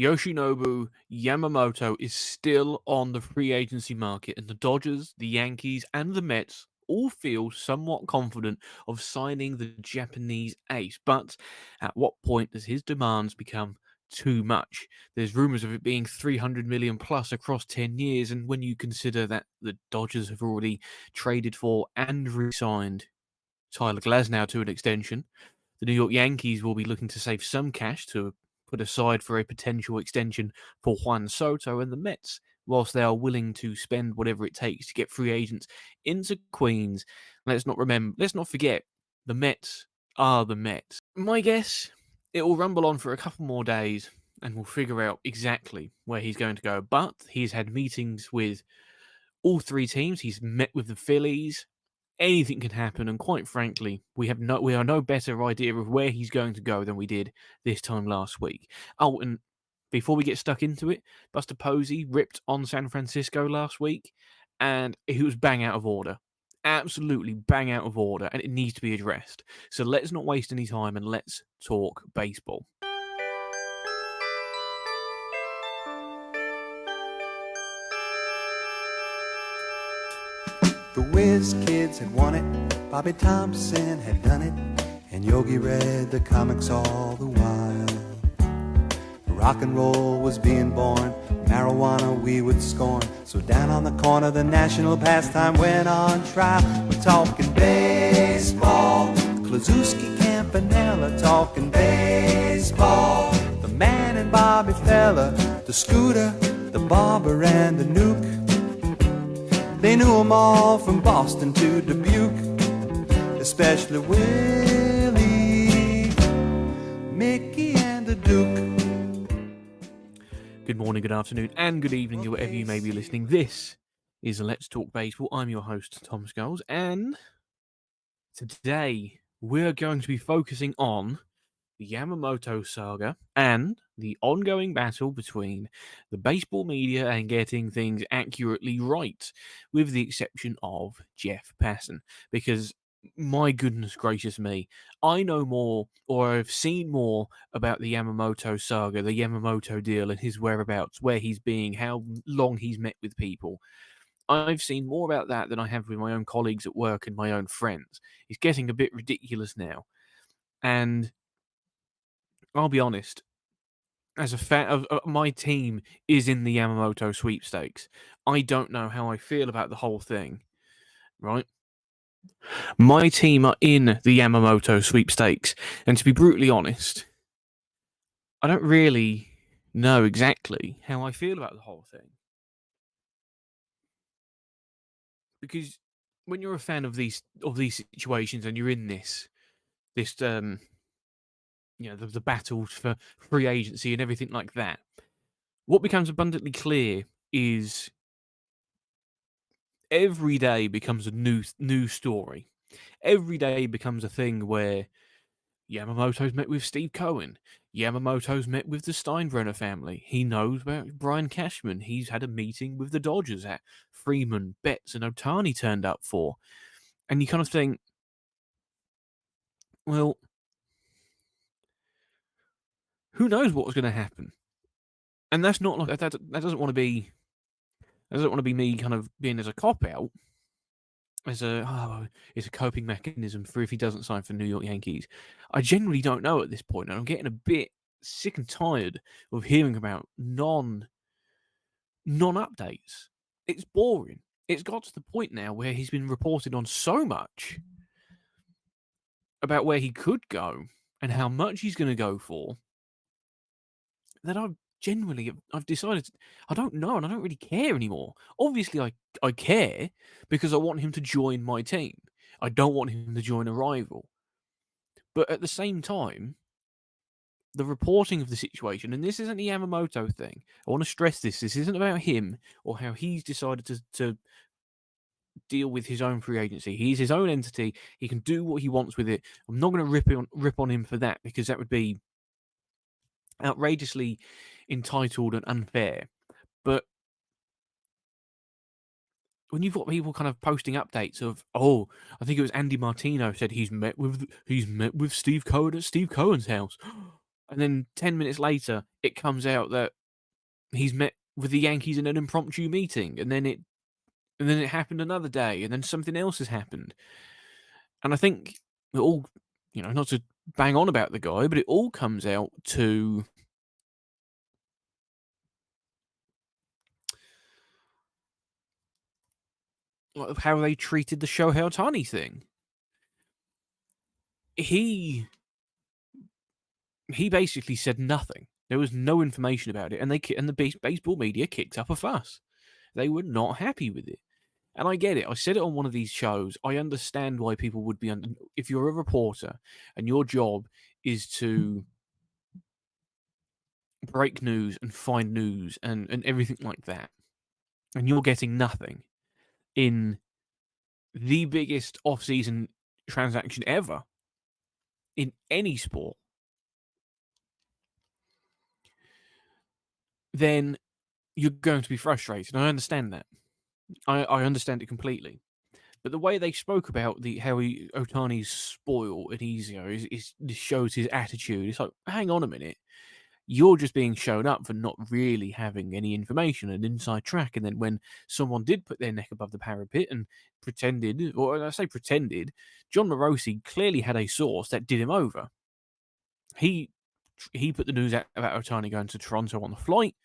Yoshinobu Yamamoto is still on the free agency market, and the Dodgers, the Yankees, and the Mets all feel somewhat confident of signing the Japanese ace. But at what point does his demands become too much? There's rumors of it being 300 million plus across 10 years, and when you consider that the Dodgers have already traded for and re-signed Tyler Glasnow to an extension, the New York Yankees will be looking to save some cash to put aside for a potential extension for Juan Soto, and the Mets, whilst they are willing to spend whatever it takes to get free agents into Queens, let's not forget, the Mets are the Mets. My guess, it will rumble on for a couple more days, and we'll figure out exactly where he's going to go. But he's had meetings with all three teams. He's met with the Phillies. Anything can happen, and quite frankly, we are no better idea of where he's going to go than we did this time last week. Oh, and before we get stuck into it, Buster Posey ripped on San Francisco last week, and he was bang out of order. Absolutely bang out of order, and it needs to be addressed. So let's not waste any time and let's talk baseball. The Whiz Kids had won it, Bobby Thompson had done it, and Yogi read the comics all the while. Rock and roll was being born, marijuana we would scorn. So down on the corner the national pastime went on trial. We're talking baseball, Klazuski, Campanella, talking baseball. The man and Bobby Fella, the Scooter, the Barber and the Nuke. They knew them all from Boston to Dubuque, especially Willie, Mickey, and the Duke. Good morning, good afternoon, and good evening, wherever you may be listening. This is Let's Talk Baseball. I'm your host, Tom Scholes, and today we're going to be focusing on the Yamamoto saga and the ongoing battle between the baseball media and getting things accurately right, with the exception of Jeff Passan, because my goodness gracious me, I know more, or I've seen more about the Yamamoto saga, the Yamamoto deal and his whereabouts, where he's being, how long he's met with people. I've seen more about that than I have with my own colleagues at work and my own friends. It's getting a bit ridiculous now. And I'll be honest, as a fan of my team is in the Yamamoto sweepstakes. I don't know how I feel about the whole thing, right? My team are in the Yamamoto sweepstakes, and to be brutally honest, I don't really know exactly how I feel about the whole thing. Because when you're a fan of these situations and you're in this the battles for free agency and everything like that, what becomes abundantly clear is every day becomes a new story. Every day becomes a thing where Yamamoto's met with Steve Cohen. Yamamoto's met with the Steinbrenner family. He knows about Brian Cashman. He's had a meeting with the Dodgers that Freeman, Betts, and Ohtani turned up for. And you kind of think, well, who knows what's going to happen? And that's not like that doesn't want to be me kind of being as a cop out. It's a coping mechanism for if he doesn't sign for New York Yankees. I genuinely don't know at this point, and I'm getting a bit sick and tired of hearing about non-updates. It's boring. It's got to the point now where he's been reported on so much about where he could go and how much he's going to go for that I've decided I don't know, and I don't really care anymore. Obviously, I care because I want him to join my team. I don't want him to join a rival. But at the same time, the reporting of the situation, and this isn't the Yamamoto thing. I want to stress this. This isn't about him or how he's decided to deal with his own free agency. He's his own entity. He can do what he wants with it. I'm not going to rip on him for that, because that would be outrageously entitled and unfair. But when you've got people kind of posting updates of, I think it was Andy Martino said he's met with Steve Cohen at Steve Cohen's house. And then 10 minutes later, it comes out that he's met with the Yankees in an impromptu meeting, and then it happened another day, and then something else has happened. And I think it all, not to bang on about the guy, but it all comes out to like, how they treated the Shohei Ohtani thing. He he basically said nothing. There was no information about it, and the baseball media kicked up a fuss. They were not happy with it. And I get it. I said it on one of these shows. I understand why people would be under. If you're a reporter and your job is to break news and find news and everything like that, and you're getting nothing in the biggest off-season transaction ever in any sport, then you're going to be frustrated. I understand that. I understand it completely. But the way they spoke about how Otani's spoiled and he's this shows his attitude. It's like, hang on a minute, you're just being shown up for not really having any information, an inside track. And then when someone did put their neck above the parapet and pretended, or I say pretended, John Morosi clearly had a source that did him over. He he put the news out about Otani going to Toronto on the flight.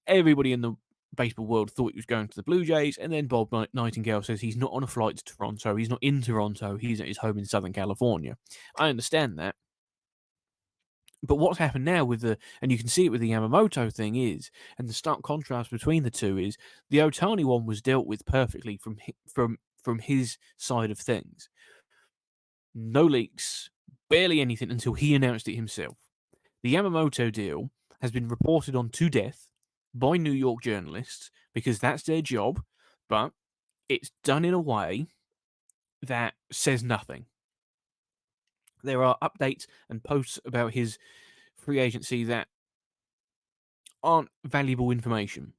Everybody in the baseball world thought he was going to the Blue Jays, and then Bob Nightingale says he's not on a flight to Toronto. He's not in Toronto. He's at his home in Southern California. I understand that. But what's happened now and you can see it with the Yamamoto thing and the stark contrast between the two is the Otani one was dealt with perfectly from his side of things. No leaks, barely anything until he announced it himself. The Yamamoto deal has been reported on to death by New York journalists because that's their job, but it's done in a way that says nothing. There are updates and posts about his free agency that aren't valuable information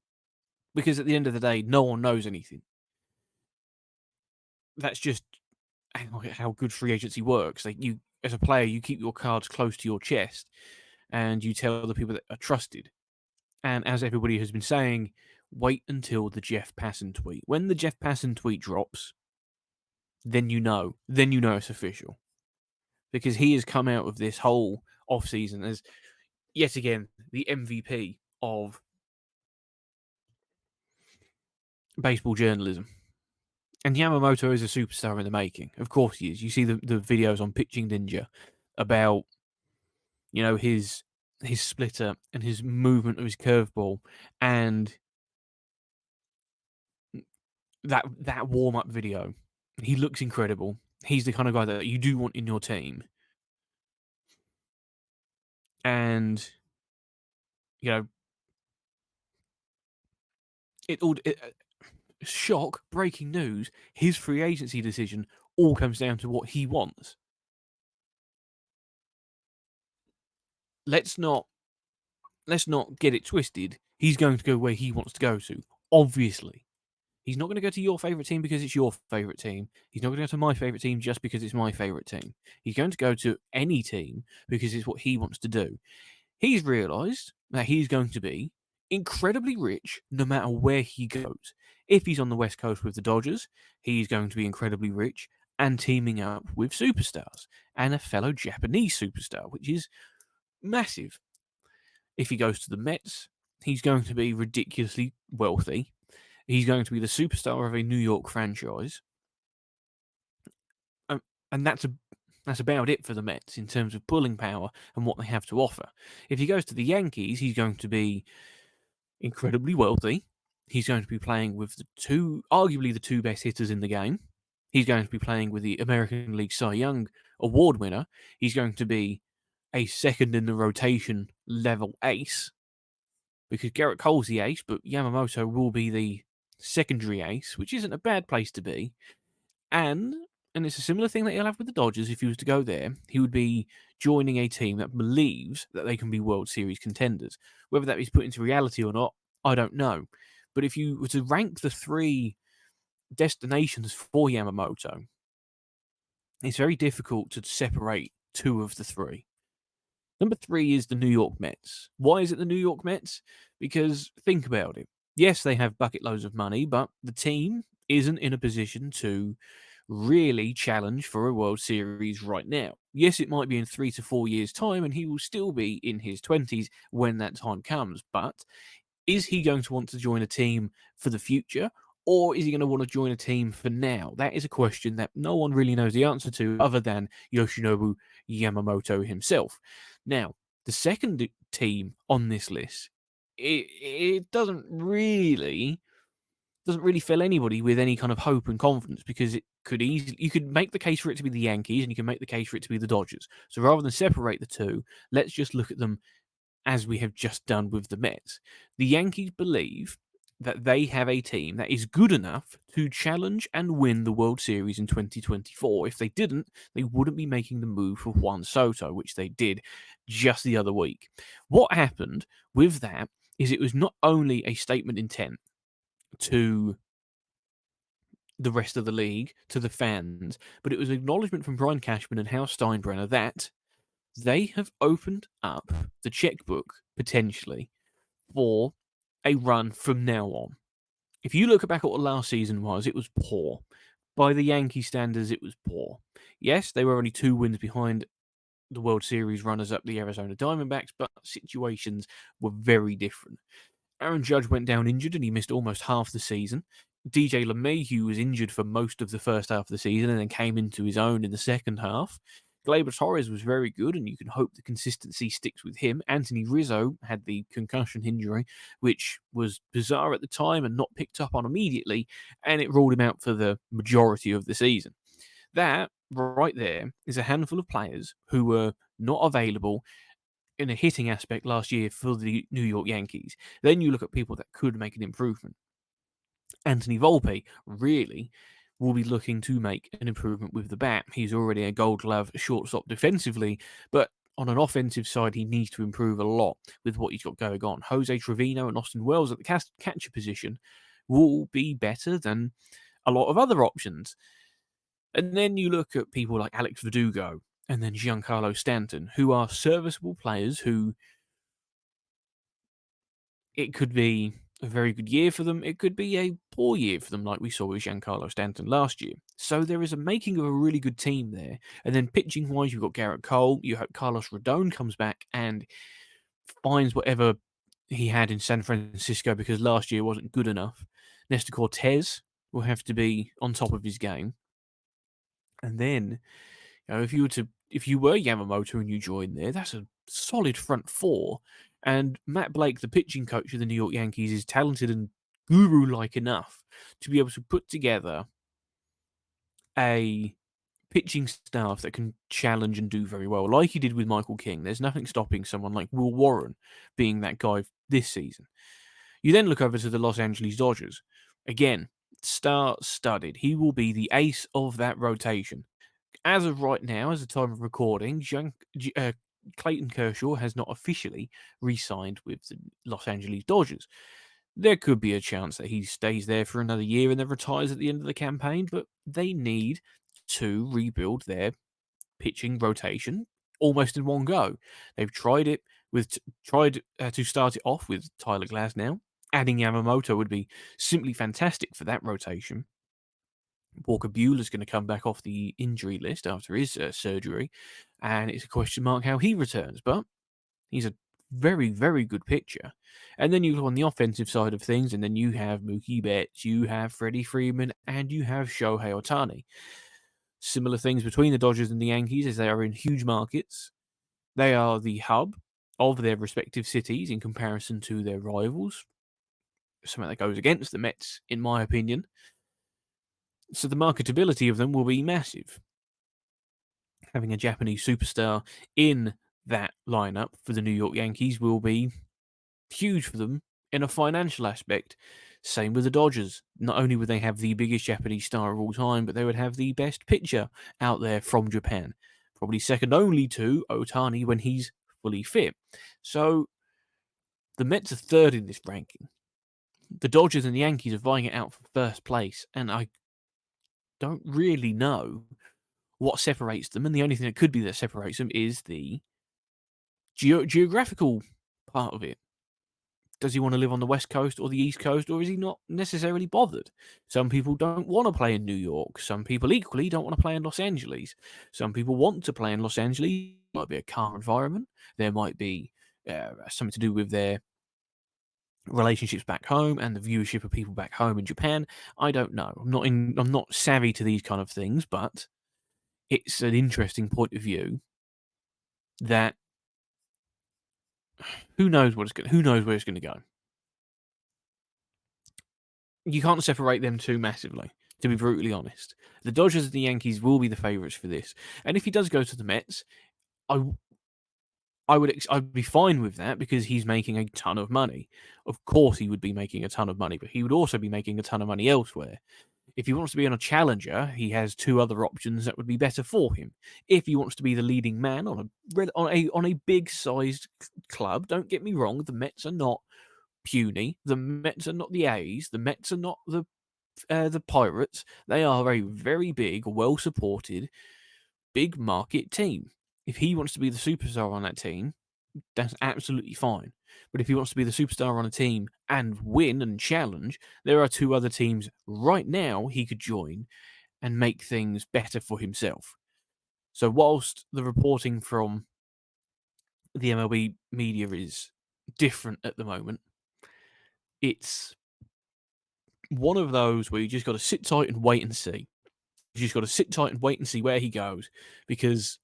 because at the end of the day, no one knows anything. That's just how good free agency works. Like you, as a player, you keep your cards close to your chest and you tell the people that are trusted. And as everybody has been saying, wait until the Jeff Passan tweet. When the Jeff Passan tweet drops, then you know. Then you know it's official. Because he has come out of this whole offseason as, yet again, the MVP of baseball journalism. And Yamamoto is a superstar in the making. Of course he is. You see the videos on Pitching Ninja about, his splitter and his movement of his curveball and that warm up video. He looks incredible. He's the kind of guy that you do want in your team. And shock, breaking news, his free agency decision all comes down to what he wants. Let's not get it twisted. He's going to go where he wants to go to. Obviously. He's not going to go to your favourite team because it's your favourite team. He's not going to go to my favourite team just because it's my favourite team. He's going to go to any team because it's what he wants to do. He's realised that he's going to be incredibly rich no matter where he goes. If he's on the West Coast with the Dodgers, he's going to be incredibly rich and teaming up with superstars and a fellow Japanese superstar, which is massive. If he goes to the Mets, he's going to be ridiculously wealthy. He's going to be the superstar of a New York franchise. And that's about it for the Mets in terms of pulling power and what they have to offer. If he goes to the Yankees, he's going to be incredibly wealthy. He's going to be playing with arguably the two best hitters in the game. He's going to be playing with the American League Cy Young award winner. He's going to be a second in the rotation level ace because Garrett Cole's the ace, but Yamamoto will be the secondary ace, which isn't a bad place to be. And it's a similar thing that he'll have with the Dodgers. If he was to go there, he would be joining a team that believes that they can be World Series contenders. Whether that is put into reality or not, I don't know. But if you were to rank the three destinations for Yamamoto, it's very difficult to separate two of the three. Number 3 is the New York Mets. Why is it the New York Mets? Because think about it. Yes, they have bucket loads of money, but the team isn't in a position to really challenge for a World Series right now. Yes, it might be in 3 to 4 years' time, and he will still be in his 20s when that time comes, but is he going to want to join a team for the future? Or is he going to want to join a team for now? That is a question that no one really knows the answer to other than Yoshinobu Yamamoto himself. Now, the second team on this list, it doesn't really fill anybody with any kind of hope and confidence because it could easily you could make the case for it to be the Yankees and you can make the case for it to be the Dodgers. So rather than separate the two, let's just look at them as we have just done with the Mets. The Yankees believe that they have a team that is good enough to challenge and win the World Series in 2024. If they didn't, they wouldn't be making the move for Juan Soto, which they did just the other week. What happened with that is it was not only a statement intent to the rest of the league, to the fans, but it was an acknowledgement from Brian Cashman and Hal Steinbrenner that they have opened up the checkbook potentially for a run from now on. If you look back at what last season was, it was poor. By the Yankee standards, it was poor. Yes, they were only 2 wins behind the World Series runners up, the Arizona Diamondbacks, but situations were very different. Aaron Judge went down injured and he missed almost half the season. DJ LeMahieu was injured for most of the first half of the season and then came into his own in the second half. Gleyber Torres was very good, and you can hope the consistency sticks with him. Anthony Rizzo had the concussion injury, which was bizarre at the time and not picked up on immediately, and it ruled him out for the majority of the season. That right there is a handful of players who were not available in a hitting aspect last year for the New York Yankees. Then you look at people that could make an improvement. Anthony Volpe really will be looking to make an improvement with the bat. He's already a Gold Glove shortstop defensively, but on an offensive side, he needs to improve a lot with what he's got going on. Jose Trevino and Austin Wells at the catcher position will be better than a lot of other options. And then you look at people like Alex Verdugo and then Giancarlo Stanton, who are serviceable players who it could be a very good year for them. It could be a poor year for them, like we saw with Giancarlo Stanton last year. So there is a making of a really good team there. And then pitching wise, you've got Garrett Cole. You hope Carlos Rodon comes back and finds whatever he had in San Francisco because last year wasn't good enough. Nestor Cortez will have to be on top of his game. And then if you were Yamamoto and you joined there, that's a solid front four. And Matt Blake, the pitching coach of the New York Yankees, is talented and guru-like enough to be able to put together a pitching staff that can challenge and do very well, like he did with Michael King. There's nothing stopping someone like Will Warren being that guy this season. You then look over to the Los Angeles Dodgers. Again, star-studded. He will be the ace of that rotation. As of right now, as the time of recording, Clayton Kershaw has not officially re-signed with the Los Angeles Dodgers. There could be a chance that he stays there for another year and then retires at the end of the campaign, but they need to rebuild their pitching rotation almost in one go. They've tried to start it off with Tyler Glasnow. Adding Yamamoto would be simply fantastic for that rotation. Walker Buehler's going to come back off the injury list after his surgery, and it's a question mark how he returns. But he's a very, very good pitcher. And then you look on the offensive side of things, and then you have Mookie Betts, you have Freddie Freeman, and you have Shohei Ohtani. Similar things between the Dodgers and the Yankees as they are in huge markets. They are the hub of their respective cities in comparison to their rivals. Something that goes against the Mets, in my opinion. So the marketability of them will be massive. Having a Japanese superstar in that lineup for the New York Yankees will be huge for them in a financial aspect. Same with the Dodgers. Not only would they have the biggest Japanese star of all time, but they would have the best pitcher out there from Japan. Probably second only to Ohtani when he's fully fit. So the Mets are third in this ranking. The Dodgers and the Yankees are vying it out for first place, and I don't really know what separates them, and the only thing that could be that separates them is the geographical part of it. Does he want to live on the West Coast or the East Coast, or is he not necessarily bothered? Some people don't want to play in New York. Some people equally don't want to play in Los Angeles. Some people want to play in Los Angeles. It might be a calm environment. There might be something to do with their relationships back home and the viewership of people back home in Japan. I don't know. I'm not savvy to these kind of things, but it's an interesting point of view that who knows where it's going to go. You can't separate them two massively, to be brutally honest. The Dodgers and the Yankees will be the favourites for this, and if he does go to the Mets, I I'd be fine with that because he's making a ton of money. Of course, he would be making a ton of money, but he would also be making a ton of money elsewhere. If he wants to be on a challenger, he has two other options that would be better for him. If he wants to be the leading man on a big sized club, don't get me wrong, the Mets are not puny. The Mets are not the A's. The Mets are not the Pirates. They are a very big, well supported, big market team. If he wants to be the superstar on that team, that's absolutely fine. But if he wants to be the superstar on a team and win and challenge, there are two other teams right now he could join and make things better for himself. So, whilst the reporting from the MLB media is different at the moment, it's one of those where you just got to sit tight and wait and see. You just got to sit tight and wait and see where he goes because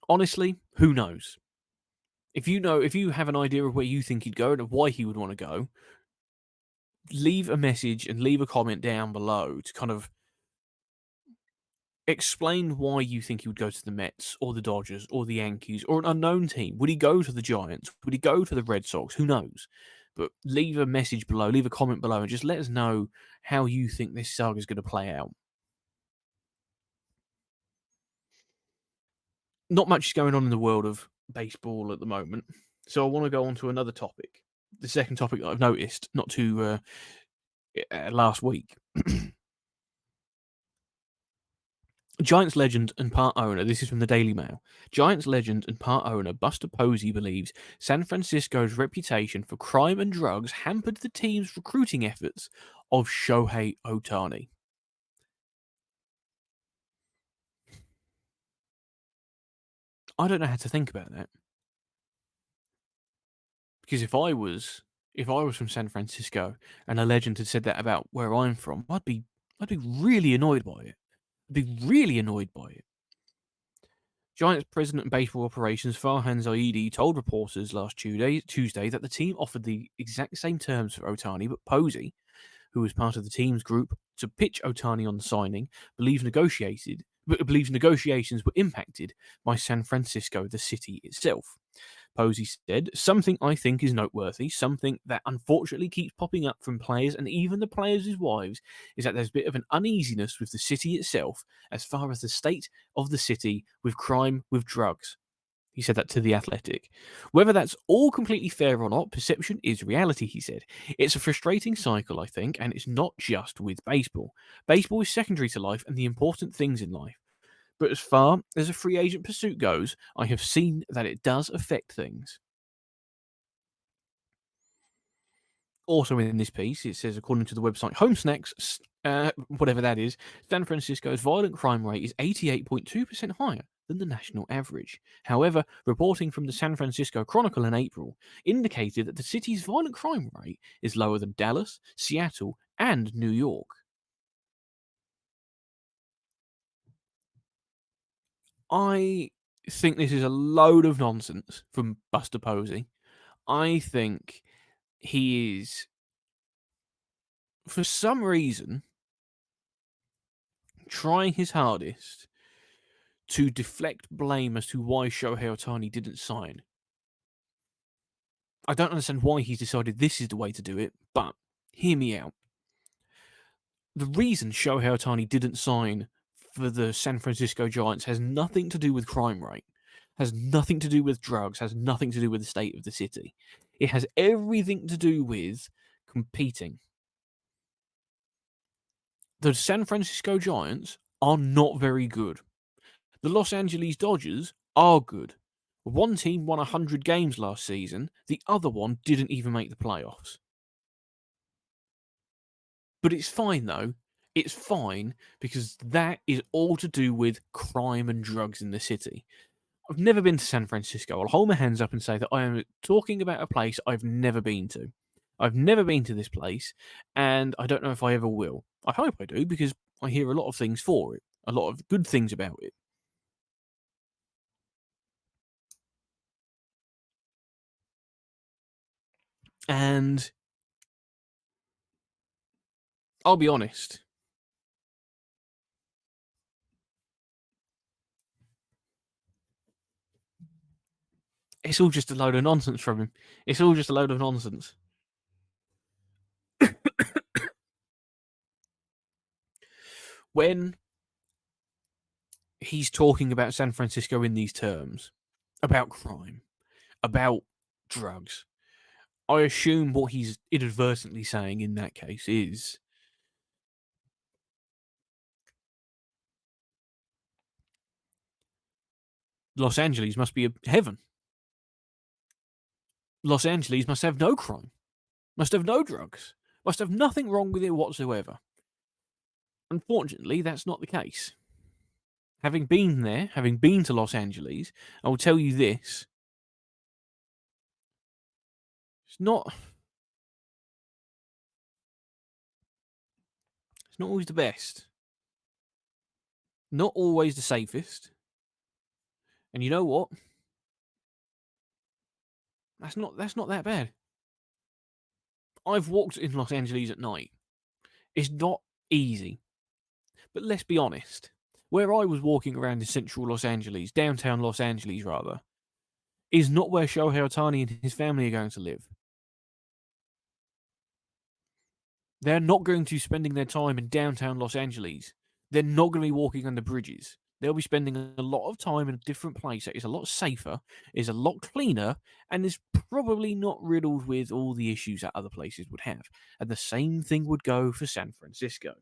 honestly, who knows? If you have an idea of where you think he'd go and why he would want to go, leave a message and leave a comment down below to kind of explain why you think he would go to the Mets or the Dodgers or the Yankees or an unknown team. Would he go to the Giants? Would he go to the Red Sox? Who knows? But leave a message below, leave a comment below, and just let us know how you think this saga is going to play out. Not much is going on in the world of baseball at the moment, so I want to go on to another topic. The second topic that I've noticed, not too last week. Giants legend and part owner, this is from the Daily Mail. Giants legend and part owner Buster Posey believes San Francisco's reputation for crime and drugs hampered the team's recruiting efforts of Shohei Ohtani. I don't know how to think about that. Because if I was from San Francisco and a legend had said that about where I'm from, I'd be really annoyed by it. I'd be really annoyed by it. Giants president of baseball operations Farhan Zaidi told reporters last Tuesday that the team offered the exact same terms for Ohtani, but Posey, who was part of the team's group to pitch Ohtani on the signing, believes negotiations were impacted by San Francisco, the city itself. Posey said, "Something I think is noteworthy, something that unfortunately keeps popping up from players and even the players' wives, is that there's a bit of an uneasiness with the city itself as far as the state of the city with crime, with drugs." He said that to The Athletic. Whether that's all completely fair or not, perception is reality, he said. It's a frustrating cycle, I think, and it's not just with baseball. Baseball is secondary to life and the important things in life. But as far as a free agent pursuit goes, I have seen that it does affect things. Also in this piece, it says, according to the website Home Snacks, whatever that is, San Francisco's violent crime rate is 88.2% higher than the national average. However, reporting from the San Francisco Chronicle in April indicated that the city's violent crime rate is lower than Dallas, Seattle, and New York. I think this is a load of nonsense from Buster Posey. I think he is, for some reason, trying his hardest to deflect blame as to why Shohei Ohtani didn't sign. I don't understand why he's decided this is the way to do it, but hear me out. The reason Shohei Ohtani didn't sign for the San Francisco Giants has nothing to do with crime rate, has nothing to do with drugs, has nothing to do with the state of the city. It has everything to do with competing. The San Francisco Giants are not very good. The Los Angeles Dodgers are good. One team won 100 games last season, the other one didn't even make the playoffs. But it's fine, though. It's fine because that is all to do with crime and drugs in the city. I've never been to San Francisco. I'll hold my hands up and say that I am talking about a place I've never been to. I've never been to this place, and I don't know if I ever will. I hope I do because I hear a lot of things for it, a lot of good things about it. And I'll be honest, it's all just a load of nonsense from him. It's all just a load of nonsense. When he's talking about San Francisco in these terms, about crime, about drugs, I assume what he's inadvertently saying in that case is Los Angeles must be a heaven. Los Angeles must have no crime, must have no drugs, must have nothing wrong with it whatsoever. Unfortunately, that's not the case. Having been there, having been to Los Angeles, I will tell you this. It's not always the best. Not always the safest. And you know what? That's not that bad. I've walked in Los Angeles at night. It's not easy. But let's be honest. Where I was walking around in central Los Angeles, downtown Los Angeles rather, is not where Shohei Ohtani and his family are going to live. They're not going to be spending their time in downtown Los Angeles. They're not going to be walking under bridges. They'll be spending a lot of time in a different place that is a lot safer, is a lot cleaner, and is probably not riddled with all the issues that other places would have. And the same thing would go for San Francisco.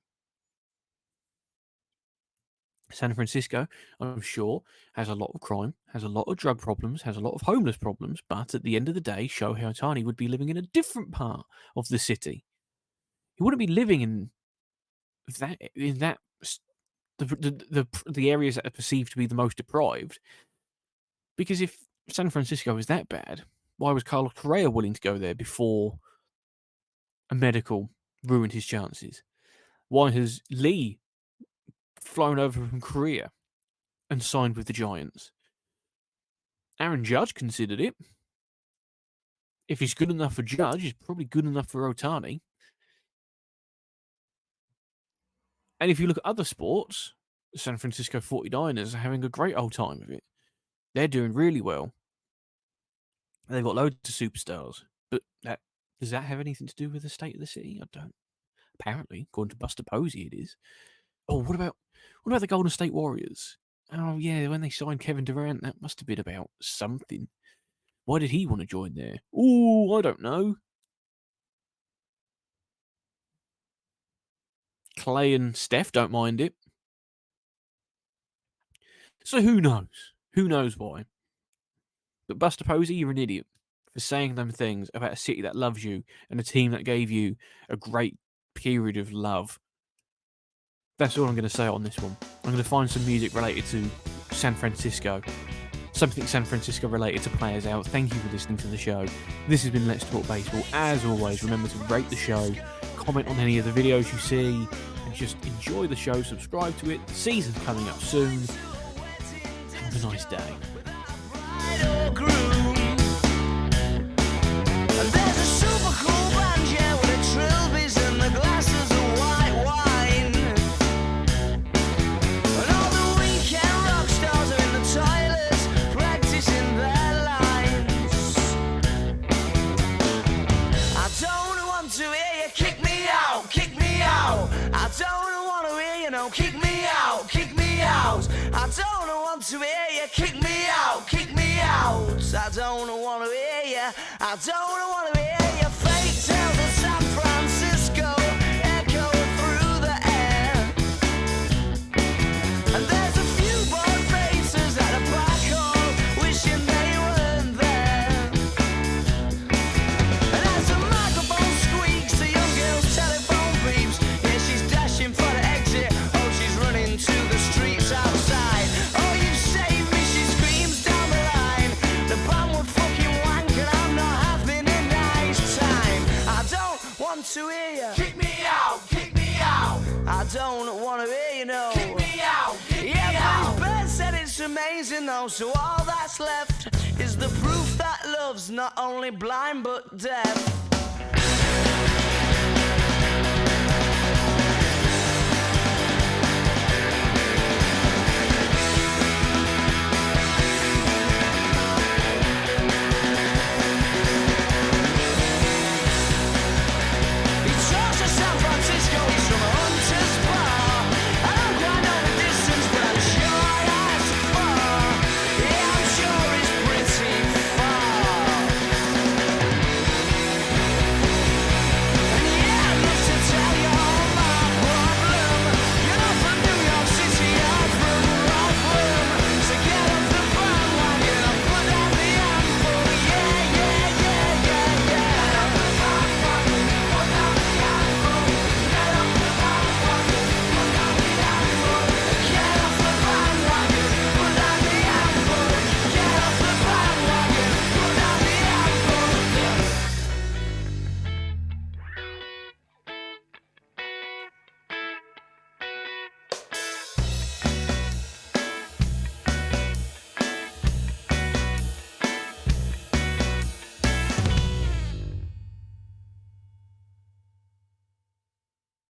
San Francisco, I'm sure, has a lot of crime, has a lot of drug problems, has a lot of homeless problems, but at the end of the day, Shohei Ohtani would be living in a different part of the city. He wouldn't be living in that the areas that are perceived to be the most deprived. Because if San Francisco is that bad, why was Carlos Correa willing to go there before a medical ruined his chances? Why has Lee flown over from Korea and signed with the Giants? Aaron Judge considered it. If he's good enough for Judge, he's probably good enough for Ohtani. And if you look at other sports, the San Francisco 49ers are having a great old time of it. They're doing really well. They've got loads of superstars. But does that have anything to do with the state of the city? I don't. Apparently, according to Buster Posey, it is. Oh, what about the Golden State Warriors? Oh yeah, when they signed Kevin Durant, that must have been about something. Why did he want to join there? Oh, I don't know. Clay and Steph don't mind it. So who knows? Who knows why? But Buster Posey, you're an idiot for saying them things about a city that loves you and a team that gave you a great period of love. That's all I'm going to say on this one. I'm going to find some music related to San Francisco. Something San Francisco related to players out. Thank you for listening to the show. This has been Let's Talk Baseball. As always, remember to rate the show, comment on any of the videos you see, and just enjoy the show. Subscribe to it. The season's coming up soon. Have a nice day. There's a super cool band, yeah, with the trilbies and the glasses of white wine. And all the weekend rock stars are in the toilets, practicing their lines. I don't want to hear you kick me out, kick me out. I don't want to hear you no kick me out, kick me out. I don't want to hear you kick me out, kick me out. I don't want to hear you, I don't want to hear your fake tales of San Francisco echoing through the air. And there's a few bored faces at a black hole wishing they to hear you. Kick me out, kick me out. I don't wanna hear you, no. Kick me out, kick me Yeah, out. but his bird said it's amazing though, so all that's left is the proof that love's not only blind but deaf.